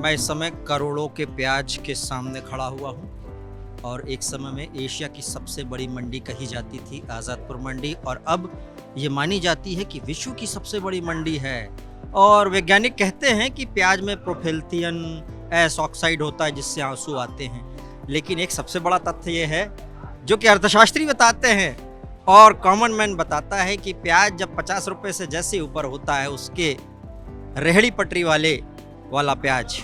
मैं इस समय करोड़ों के प्याज के सामने खड़ा हुआ हूँ और एक समय में एशिया की सबसे बड़ी मंडी कही जाती थी आज़ादपुर मंडी, और अब ये मानी जाती है कि विश्व की सबसे बड़ी मंडी है। और वैज्ञानिक कहते हैं कि प्याज में प्रोपेल्थियन एस ऑक्साइड होता है जिससे आंसू आते हैं। लेकिन एक सबसे बड़ा तथ्य ये है जो कि अर्थशास्त्री बताते हैं और कॉमन मैन बताता है कि प्याज जब 50 रुपये से जैसे ऊपर होता है उसके रेहड़ी पटरी वाला प्याज,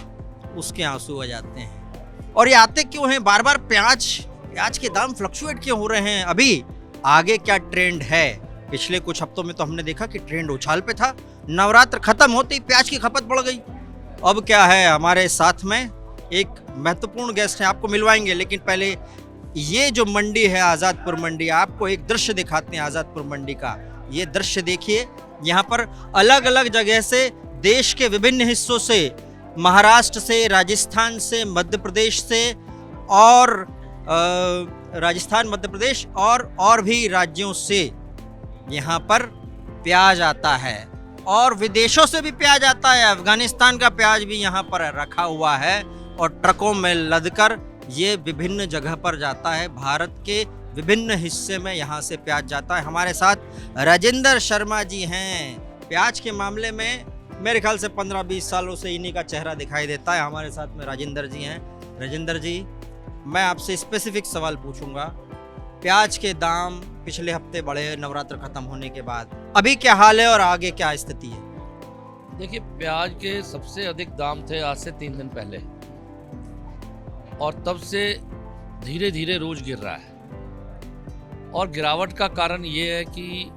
उसके आंसू आ जाते हैं। और ये आते क्यों हैं बार बार? प्याज के दाम फ्लक्चुएट क्यों हो रहे हैं? अभी आगे क्या ट्रेंड है? पिछले कुछ हफ्तों में तो हमने देखा कि ट्रेंड उछाल पे था, नवरात्र खत्म होते ही प्याज की खपत बढ़ गई। अब क्या है? हमारे साथ में एक महत्वपूर्ण गेस्ट है, आपको मिलवाएंगे, लेकिन पहले ये जो मंडी है आज़ादपुर मंडी, आपको एक दृश्य दिखाते हैं आज़ादपुर मंडी का। ये दृश्य देखिए, यहाँ पर अलग अलग जगह से देश के विभिन्न हिस्सों से, महाराष्ट्र से, राजस्थान से, मध्य प्रदेश से और राजस्थान, मध्य प्रदेश और भी राज्यों से यहाँ पर प्याज आता है और विदेशों से भी प्याज आता है। अफगानिस्तान का प्याज भी यहाँ पर रखा हुआ है और ट्रकों में लदकर ये विभिन्न जगह पर जाता है। भारत के विभिन्न हिस्से में यहाँ से प्याज जाता है। हमारे साथ राजेंद्र शर्मा जी हैं। प्याज के मामले में मेरे ख्याल से 15-20 सालों से इन्हीं का चेहरा दिखाई देता है। हमारे साथ में राजेंद्र जी हैं। राजेंद्र जी, मैं आपसे स्पेसिफिक सवाल पूछूंगा। प्याज के दाम पिछले हफ्ते बढ़े नवरात्र खत्म होने के बाद, अभी क्या हाल है और आगे क्या स्थिति है? देखिए, प्याज के सबसे अधिक दाम थे आज से 3 दिन पहले, और तब से धीरे धीरे रोज गिर रहा है। और गिरावट का कारण ये है कि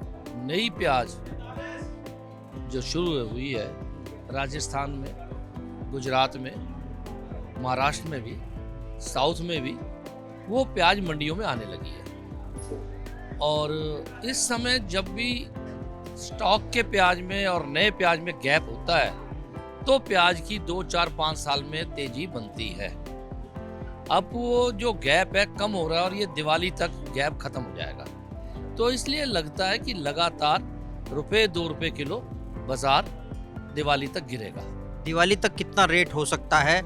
नई प्याज जो शुरू हुई है राजस्थान में, गुजरात में, महाराष्ट्र में भी, साउथ में भी, वो प्याज मंडियों में आने लगी है। और इस समय जब भी स्टॉक के प्याज में और नए प्याज में गैप होता है तो प्याज की 2, 4, 5 साल में तेजी बनती है। अब वो जो गैप है कम हो रहा है और ये दिवाली तक गैप खत्म हो जाएगा। तो इसलिए लगता है कि लगातार ₹1-2 किलो बाजार दिवाली तक गिरेगा। दिवाली तक कितना रेट हो सकता है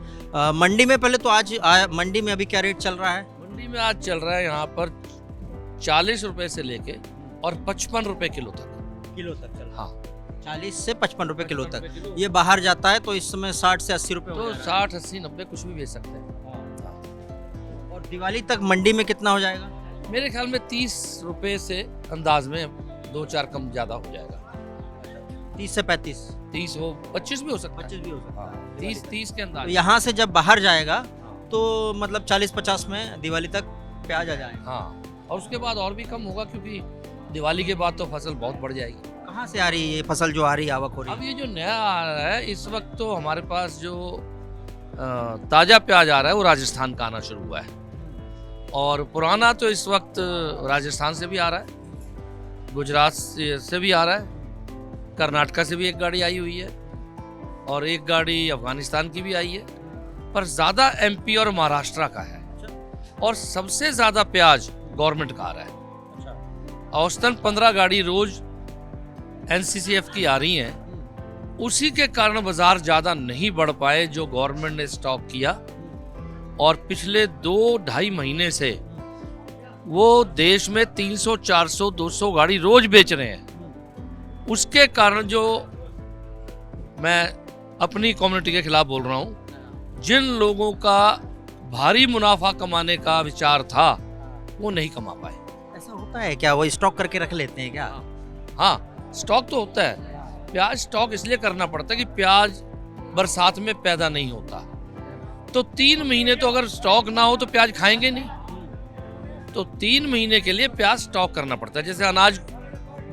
मंडी में? पहले तो आज मंडी में अभी क्या रेट चल रहा है? मंडी में आज चल रहा है यहाँ पर 40 रुपए से लेके और 55 रुपए किलो तक चल रहा है। हाँ, 40 से 55 रुपए किलो तक ये बाहर जाता है, तो इस समय 60 से 80 रुपए तो 60, 80, 90 कुछ भी बेच सकते हैं। और दिवाली तक मंडी में कितना हो जाएगा? मेरे ख्याल में 30 रुपए से अंदाज में 2-4 कम ज्यादा हो जाएगा। 30 से 35, 30 हो, 25 भी हो सकता है। 25 भी हो सकता है। हाँ, 30 के तो अंदाज। यहाँ से जब बाहर जाएगा तो मतलब 40-50 में दिवाली तक प्याज आ जाएगा। हाँ, और उसके बाद और भी कम होगा, क्योंकि दिवाली के बाद तो फसल बहुत बढ़ जाएगी। कहाँ से आ रही है ये फसल जो आ रही है, आवक हो रही अब है? ये जो नया आ रहा है इस वक्त, तो हमारे पास जो ताज़ा प्याज आ रहा है वो राजस्थान का आना शुरू हुआ है, और पुराना तो इस वक्त राजस्थान से भी आ रहा है, गुजरात से भी आ रहा है, कर्नाटका से भी एक गाड़ी आई हुई है, और एक गाड़ी अफगानिस्तान की भी आई है, पर ज़्यादा एमपी और महाराष्ट्र का है। और सबसे ज़्यादा प्याज गवर्नमेंट का आ रहा है। औसतन 15 गाड़ी रोज एनसीसीएफ की आ रही हैं। उसी के कारण बाजार ज़्यादा नहीं बढ़ पाए जो गवर्नमेंट ने स्टॉक किया, और पिछले 2-2.5 महीने से वो देश में 300, 400, 200 गाड़ी रोज बेच रहे हैं। उसके कारण जो मैं अपनी कम्युनिटी के खिलाफ बोल रहा हूँ, जिन लोगों का भारी मुनाफा कमाने का विचार था वो नहीं कमा पाए। ऐसा होता है क्या? वो स्टॉक करके रख लेते हैं क्या? हाँ, स्टॉक तो होता है। प्याज स्टॉक इसलिए करना पड़ता है कि प्याज बरसात में पैदा नहीं होता, तो 3 महीने तो अगर स्टॉक ना हो तो प्याज खाएंगे नहीं। तो 3 महीने के लिए प्याज स्टॉक करना पड़ता है। जैसे अनाज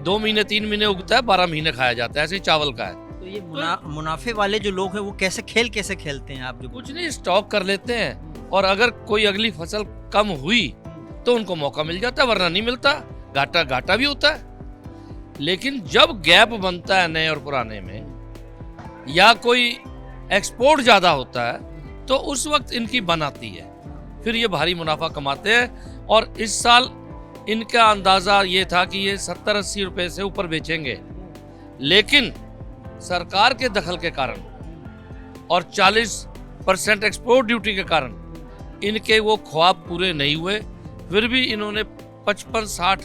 2 महीने 3 महीने उगता है, 12 महीने खाया जाता है, ऐसे ही चावल का है। तो ये मुनाफे वाले जो लोग हैं वो कैसे खेलते हैं? आप जो कुछ नहीं, स्टॉक कर लेते हैं, और अगर कोई अगली फसल कम हुई तो उनको मौका मिल जाता है, वरना नहीं मिलता। घाटा भी होता है। लेकिन जब गैप बनता है नए और पुराने में, या कोई एक्सपोर्ट ज्यादा होता है, तो उस वक्त इनकी बन आती है, फिर ये भारी मुनाफा कमाते हैं। और इस साल इनका अंदाजा ये था कि ये 70-80 रुपए से ऊपर बेचेंगे, लेकिन सरकार के दखल के कारण और 40 परसेंट एक्सपोर्ट ड्यूटी के कारण इनके वो ख्वाब पूरे नहीं हुए, फिर भी इन्होंने 55, 60,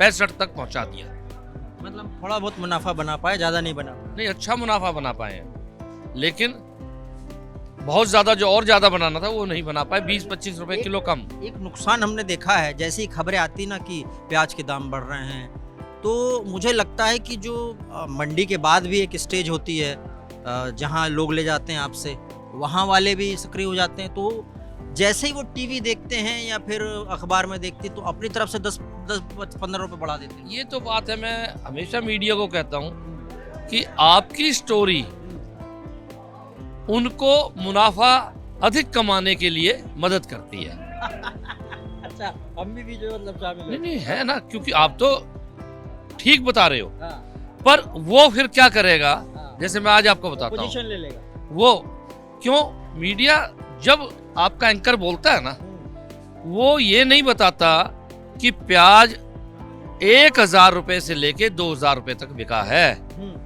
65 तक पहुंचा दिया। मतलब थोड़ा बहुत मुनाफा बना पाए, ज्यादा नहीं बना पाए। नहीं, अच्छा मुनाफा बना पाए हैं, लेकिन बहुत ज्यादा जो और ज्यादा बनाना था वो नहीं बना पाए। 20-25 रुपए किलो कम। एक नुकसान हमने देखा है, जैसे ही खबरें आती ना कि प्याज के दाम बढ़ रहे हैं, तो मुझे लगता है कि जो मंडी के बाद भी एक स्टेज होती है जहां लोग ले जाते हैं आपसे, वहां वाले भी सक्रिय हो जाते हैं। तो जैसे ही वो टीवी देखते हैं या फिर अखबार में देखते हैं तो अपनी तरफ से 10-15 रुपए बढ़ा देते हैं। ये तो बात है, मैं हमेशा मीडिया को कहता हूँ कि आपकी स्टोरी उनको मुनाफा अधिक कमाने के लिए मदद करती है। अच्छा, हम भी जो मतलब शामिल नहीं नहीं है ना, क्योंकि आप तो ठीक बता रहे हो, हाँ, पर वो फिर क्या करेगा, हाँ, जैसे मैं आज आपको बताता हूँ, पोजीशन ले लेगा। वो क्यों, मीडिया जब आपका एंकर बोलता है ना, वो ये नहीं बताता कि प्याज 1000 रुपए से लेके 2000 रुपए तक बिका है,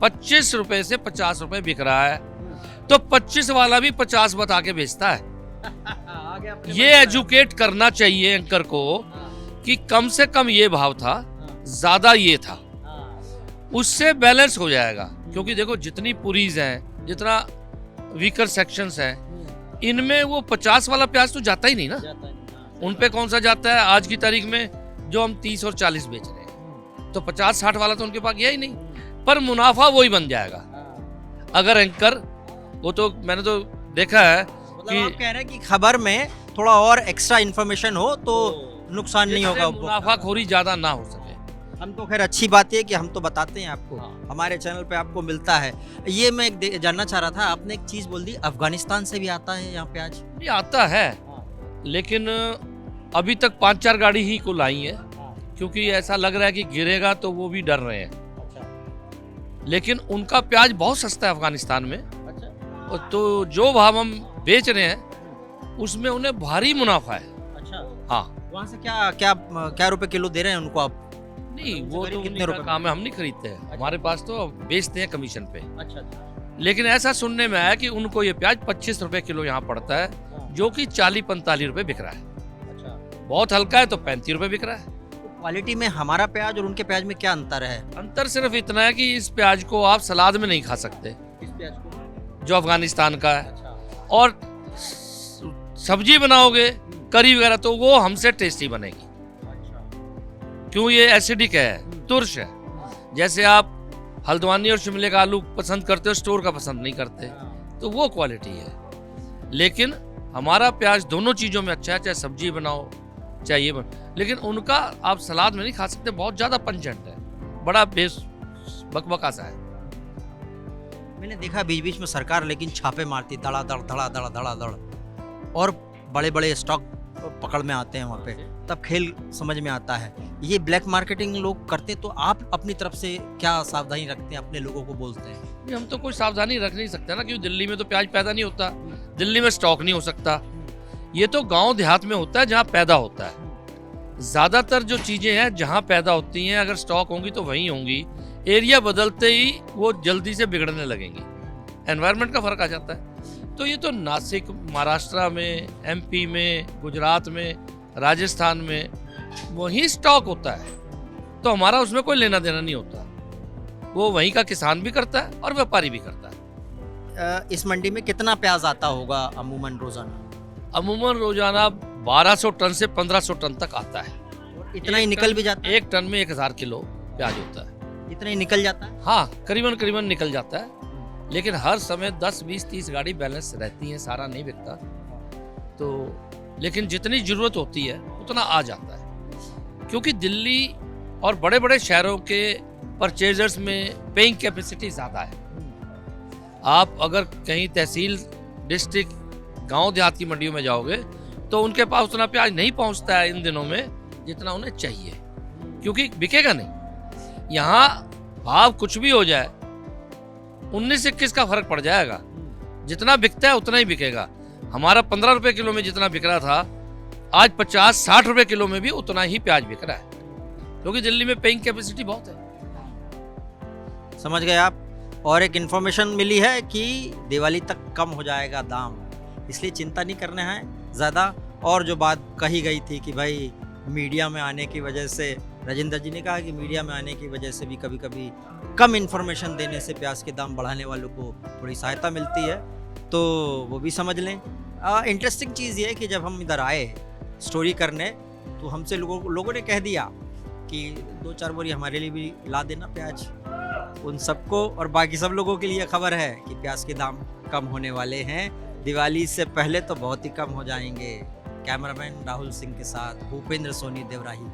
25 रुपए से 50 रुपए बिक रहा है, तो 25 वाला भी 50 बता के बेचता है। आगे अपने ये एजुकेट करना चाहिए एंकर को कि कम से कम ये भाव था, ज्यादा ये था, उससे बैलेंस हो जाएगा। क्योंकि देखो जितनी पुरीज हैं, जितना वीकर सेक्शंस हैं, इनमें वो 50 वाला प्याज तो जाता ही नहीं ना। उन पे कौन सा जाता है आज की तारीख में जो हम 30 और 40 बेच रहे हैं, तो 50-60 वाला तो उनके पास गया ही नहीं, पर मुनाफा वही बन जाएगा अगर एंकर, वो तो मैंने तो देखा है मतलब आप कह रहे हैं कि खबर में थोड़ा और एक्स्ट्रा इन्फॉर्मेशन हो तो नुकसान नहीं होगा, मुनाफाखोरी ज्यादा ना हो सके। हम तो खैर अच्छी बात है कि हम तो बताते हैं आपको, हाँ। हमारे चैनल पे आपको मिलता है। ये मैं जानना चाह रहा था, आपने एक चीज बोल दी, अफगानिस्तान से भी आता है यहाँ प्याज? ये आता है, लेकिन अभी तक 5-4 गाड़ी ही कुल आई है, क्योंकि ऐसा लग रहा है कि गिरेगा तो वो भी डर रहे हैं। लेकिन उनका प्याज बहुत सस्ता है अफगानिस्तान में, तो जो भाव हम बेच रहे हैं उसमें उन्हें भारी मुनाफा है। अच्छा, हाँ, वहाँ से क्या रुपए किलो दे रहे हैं उनको आप? नहीं, वो तो कितने उन्हीं का रुपए काम है, हम नहीं खरीदते हैं, हमारे पास तो बेचते हैं कमीशन पे। अच्छा, लेकिन ऐसा सुनने में आया कि उनको ये प्याज 25 रुपए किलो यहाँ पड़ता है, जो कि 40-45 रुपए बिक रहा है। अच्छा, बहुत हल्का है तो 35 रुपए बिक रहा है। क्वालिटी में हमारा प्याज और उनके प्याज में क्या अंतर है? अंतर सिर्फ इतना है कि इस प्याज को आप सलाद में नहीं खा सकते, इस प्याज को, जो अफगानिस्तान का है, अच्छा, और सब्जी बनाओगे करी वगैरह तो वो हमसे टेस्टी बनेगी। अच्छा, क्यों, ये एसिडिक है, तुर्श है। जैसे आप हल्द्वानी और शिमले का आलू पसंद करते हो, स्टोर का पसंद नहीं करते, तो वो क्वालिटी है। लेकिन हमारा प्याज दोनों चीज़ों में अच्छा है, चाहे सब्जी बनाओ चाहे ये लेकिन उनका आप सलाद में नहीं खा सकते, बहुत ज़्यादा पंचेंट है, बड़ा बेस बकबका सा है। मैंने देखा बीच बीच में सरकार लेकिन छापे मारती, धड़ाधड़, और बड़े बड़े स्टॉक पकड़ में आते हैं वहाँ पे, तब खेल समझ में आता है। ये ब्लैक मार्केटिंग लोग करते, तो आप अपनी तरफ से क्या सावधानी रखते हैं, अपने लोगों को बोलते हैं? हम तो कोई सावधानी रख नहीं सकते ना, क्योंकि दिल्ली में तो प्याज पैदा नहीं होता, दिल्ली में स्टॉक नहीं हो सकता। ये तो गांव देहात में होता है जहाँ पैदा होता है। ज्यादातर जो चीजें हैं जहाँ पैदा होती हैं, अगर स्टॉक होंगी तो वहीं होंगी, एरिया बदलते ही वो जल्दी से बिगड़ने लगेंगी, एनवायरनमेंट का फर्क आ जाता है। तो ये तो नासिक, महाराष्ट्र में, एमपी में, गुजरात में, राजस्थान में वही स्टॉक होता है, तो हमारा उसमें कोई लेना देना नहीं होता। वो वहीं का किसान भी करता है और व्यापारी भी करता है। इस मंडी में कितना प्याज आता होगा अमूमन रोजाना? अमूमन रोजाना 1200 टन से 1500 टन तक आता है। इतना ही निकल भी जाता है? एक टन में 1000 किलो प्याज होता है। इतना ही निकल जाता है? हाँ, करीबन निकल जाता है, लेकिन हर समय 10, 20, 30 गाड़ी बैलेंस रहती है, सारा नहीं बिकता। तो लेकिन जितनी जरूरत होती है उतना आ जाता है, क्योंकि दिल्ली और बड़े बड़े शहरों के परचेजर्स में पेइंग कैपेसिटी ज़्यादा है। आप अगर कहीं तहसील, डिस्ट्रिक्ट, गांव देहात की मंडियों में जाओगे तो उनके पास उतना प्याज नहीं पहुंचता है इन दिनों में जितना उन्हें चाहिए, क्योंकि बिकेगा नहीं। यहाँ भाव कुछ भी हो जाए, 19-21 का फर्क पड़ जाएगा, जितना बिकता है उतना ही बिकेगा। हमारा 15 रुपए किलो में जितना बिक रहा था, आज 50-60 रुपए किलो में भी उतना ही प्याज बिक रहा है, क्योंकि दिल्ली में पेइंग कैपेसिटी बहुत है। समझ गए आप। और एक इन्फॉर्मेशन मिली है कि दिवाली तक कम हो जाएगा दाम, इसलिए चिंता नहीं करना है ज़्यादा। और जो बात कही गई थी कि भाई मीडिया में आने की वजह से, राजेंद्र जी ने कहा कि मीडिया में आने की वजह से भी कभी कभी कम इन्फॉर्मेशन देने से प्याज के दाम बढ़ाने वालों को थोड़ी सहायता मिलती है, तो वो भी समझ लें। इंटरेस्टिंग चीज़ ये है कि जब हम इधर आए स्टोरी करने, तो हमसे लोगों ने कह दिया कि 2-4 बोरी हमारे लिए भी ला देना प्याज। उन सबको और बाकी सब लोगों के लिए खबर है कि प्याज के दाम कम होने वाले हैं, दिवाली से पहले तो बहुत ही कम हो जाएंगे। कैमरामैन राहुल सिंह के साथ भूपेंद्र सोनी देवराही।